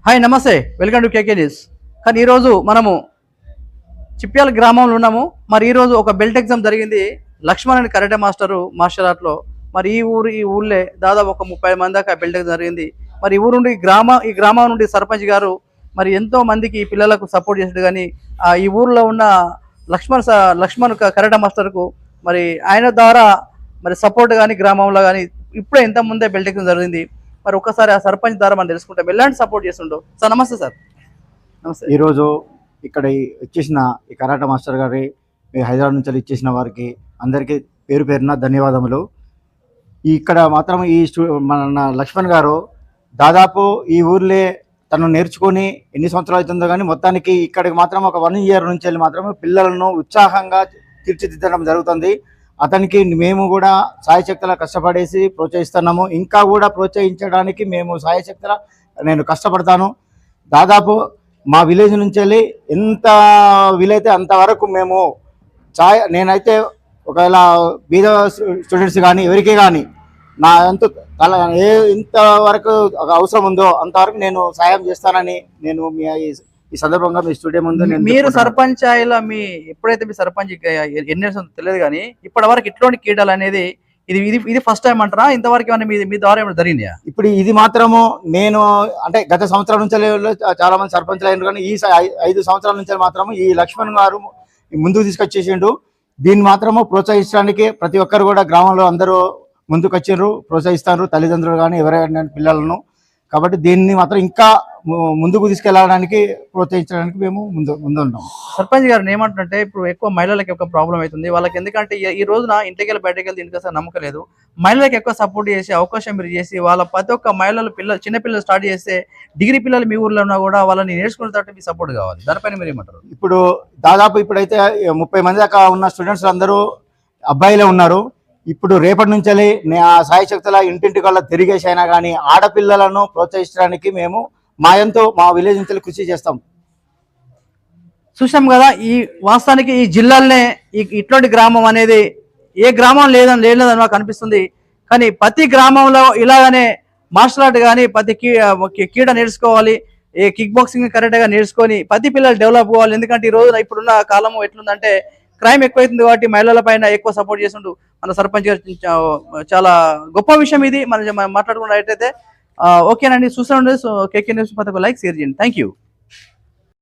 Hi నమస్తే, welcome to KK news. కానీ ఈరోజు మనము చిప్యాల గ్రామంలో ఉన్నాము. మరి ఈరోజు ఒక బెల్ట్ ఎగ్జామ్ జరిగింది లక్ష్మణ్ అని కరాటే మార్షల్ ఆర్ట్లో. మరి ఈ ఊళ్ళే దాదాపు ఒక 30 మంది దాకా బెల్ట్ ఎగ్జామ్ జరిగింది. మరి ఈ ఊరు నుండి ఈ గ్రామం నుండి సర్పంచ్ గారు మరి ఎంతో మందికి ఈ పిల్లలకు సపోర్ట్ చేసాడు. కానీ ఈ ఊర్లో ఉన్న లక్ష్మణ్ కరాటే మాస్టర్కు మరి ఆయన ద్వారా మరి సపోర్ట్ కానీ గ్రామంలో కానీ ఇప్పుడే ఇంత ముందే బెల్ట్ ఎగ్జామ్ జరిగింది. మరి ఒక్కసారి ఆ సర్పంచ్ ద్వారా మనం తెలుసుకుంటాం ఎలాంటి సపోర్ట్ చేస్తుండో. సార్ నమస్తే. సార్ నమస్తే. ఈరోజు ఇక్కడ ఇచ్చేసిన ఈ కరాటే మాస్టర్ గారి హైదరాబాద్ నుంచి ఇచ్చేసిన వారికి అందరికీ పేరు పేరున ధన్యవాదములు. ఇక్కడ మాత్రం మన లక్ష్మణ్ గారు దాదాపు ఈ ఊర్లే తను నేర్చుకొని ఎన్ని సంవత్సరాలు అవుతుందో కానీ మొత్తానికి ఇక్కడికి మాత్రం ఒక 1 ఇయర్ నుంచి వెళ్ళి మాత్రం పిల్లలను ఉత్సాహంగా తీర్చిదిద్దడం జరుగుతుంది. అతనికి మేము కూడా సాయశక్తులా కష్టపడేసి ప్రోత్సహిస్తున్నాము. ఇంకా కూడా ప్రోత్సహించడానికి మేము సాయశక్తులా నేను కష్టపడతాను. దాదాపు మా విలేజ్ నుంచి వెళ్ళి ఎంత వీలైతే అంతవరకు మేము నేనైతే ఒకవేళ బీద స్టూడెంట్స్ కానీ ఎవరికి కానీ నా ఇంతవరకు అవసరం ఉందో అంతవరకు నేను సాయం చేస్తానని నేను ఈ సందర్భంగా మీ స్టూడియో ముందు మీరు సర్పంచ్ అయ్యేలా ఎప్పుడైతే మీ సర్పంచ్ ఎన్ని తెలియదు కానీ ఇప్పటి వరకు ఇట్లాంటి క్రీడలు అనేది ఇది ఫస్ట్ టైం అంటారా? ఇంతవరకు ఏమైనా మీ ద్వారా ఏమైనా జరిగిందా? ఇప్పుడు ఇది మాత్రము నేను అంటే గత సంవత్సరం నుంచి చాలా మంది సర్పంచ్లు అయినారు కానీ ఈ 5 సంవత్సరాల నుంచి మాత్రము ఈ లక్ష్మణ్ గారు ముందుకు తీసుకొచ్చేసిండు. దీన్ని మాత్రము ప్రోత్సహించడానికి ప్రతి ఒక్కరు కూడా గ్రామంలో అందరూ ముందుకు వచ్చిండ్రు, ప్రోత్సహిస్తారు తల్లిదండ్రులు కానీ ఎవరైనా పిల్లలను. కాబట్టి దీన్ని మాత్రం ఇంకా ముందుకు తీసుకెళ్ళడానికి ప్రోత్సహించడానికి మేము ముందు ఉన్నాం. సర్పంచ్ గారు ఏమంటుంటే ఇప్పుడు ఎక్కువ మహిళలకు ఎక్కువ ప్రాబ్లం అవుతుంది వాళ్ళకి. ఎందుకంటే ఈ రోజున ఇంటికి వెళ్ళి బయటకు వెళ్ళి ఇంటికి నమ్మకం లేదు. మహిళలకు ఎక్కువ సపోర్ట్ చేసే అవకాశం మీరు చేసి వాళ్ళ ప్రతి ఒక్క చిన్నపిల్లలు స్టార్ట్ చేస్తే డిగ్రీ పిల్లలు మీ ఊర్లో ఉన్నా కూడా వాళ్ళని నేర్చుకునేటట్టు మీ సపోర్ట్ కావాలి. దానిపైన మీరు ఏమంటారు? ఇప్పుడు దాదాపు ఇప్పుడైతే 30 మంది దాకా ఉన్న స్టూడెంట్స్ అందరూ అబ్బాయిలే ఉన్నారు. ఇప్పుడు రేపటి నుంచి ఆ సాయశక్తుల ఇంటింటి కల్లా తిరిగేసి అయినా కానీ ఆడపిల్లలను ప్రోత్సహించడానికి మేము మా విలేజ్ నుంచి కృషి చేస్తాం. చూసాం కదా, ఈ వాస్తవానికి ఈ జిల్లాలనే ఇట్లాంటి గ్రామం అనేది ఏ గ్రామం లేదని నాకు అనిపిస్తుంది. కానీ ప్రతి గ్రామంలో ఇలాగనే మార్షల్ ఆర్ట్ కానీ ప్రతి క్రీడ నేర్చుకోవాలి, ఏ కిక్ బాక్సింగ్ కరెక్ట్గా నేర్చుకొని ప్రతి పిల్లలు డెవలప్ అవ్వాలి. ఎందుకంటే ఈ రోజున ఇప్పుడున్న కాలం ఎట్లుందంటే క్రైమ్ ఎక్కువైతుంది కాబట్టి మహిళల పైన ఎక్కువ సపోర్ట్ చేస్తుంటూ మన సర్పంచ్ గారు చాలా గొప్ప విషయం ఇది. మనం మాట్లాడుకున్నట్టయితే ఓకేనండి. చూస్తూ ఉండే కేకే న్యూస్ పథకం లైక్ షేర్ చేయండి. Thank you.